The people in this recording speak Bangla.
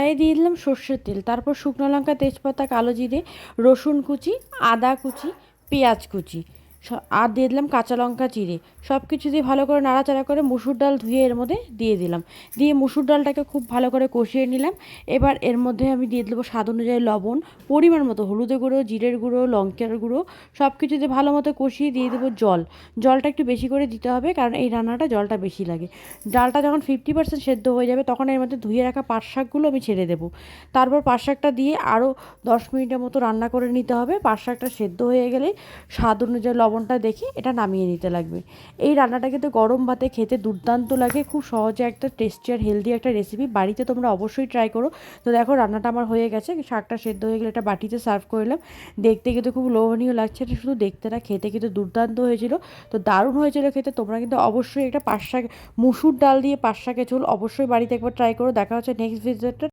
কড়াইয়ে দিয়ে দিলাম সর্ষের তেল, তারপর শুকনো লঙ্কা, তেজপাতা, কালো জিরে, রসুন কুচি, আদা কুচি, পেঁয়াজ কুচি, আর দিয়ে দিলাম কাঁচা লঙ্কা চিড়ে। সব কিছু দিয়ে ভালো করে নাড়াচাড়া করে মুসুর ডাল ধুয়ে এর মধ্যে দিয়ে দিলাম। দিয়ে মুসুর ডালটাকে খুব ভালো করে কষিয়ে নিলাম। এবার এর মধ্যে আমি দিয়ে দেবো স্বাদ অনুযায়ী লবণ, পরিমাণ মতো হলুদের গুঁড়ো, জিরের গুঁড়ো, লঙ্কার গুঁড়ো, সব কিছু দিয়ে ভালো মতো কষিয়ে দিয়ে দেবো জল। জলটা একটু বেশি করে দিতে হবে, কারণ এই রান্নাটা জলটা বেশি লাগে। ডালটা যখন 50% সেদ্ধ হয়ে যাবে, তখন এর মধ্যে ধুয়ে রাখা পাট শাকগুলো আমি ছেড়ে দেবো। তারপর পাট শাকটা দিয়ে আরও 10 মিনিটের মতো রান্না করে নিতে হবে। পাট শাকটা সেদ্ধ হয়ে গেলে স্বাদ অনুযায়ী লবণটা দেখে এটা নামিয়ে নিতে লাগবে। এই রান্নাটা কিন্তু গরম ভাতে খেতে দুর্দান্ত লাগে। খুব সহজে একটা টেস্টি আর হেলদি একটা রেসিপি, বাড়িতে তোমরা অবশ্যই ট্রাই করো। তো দেখো রান্নাটা আমার হয়ে গেছে, শাকটা সেদ্ধ হয়ে গেলে এটা বাটিতে সার্ভ করলাম। দেখতে কিন্তু খুব লোভনীয় লাগছে, এটা শুধু দেখতে না, খেতে কিন্তু দুর্দান্ত হয়েছিল। তো দারুণ হয়েছিল খেতে। তোমরা কিন্তু অবশ্যই একটা পাট শাক, মুসুর ডাল দিয়ে পাট শাকের ঝোল অবশ্যই বাড়িতে একবার ট্রাই করো। দেখা হচ্ছে নেক্সট ভিডিওতে।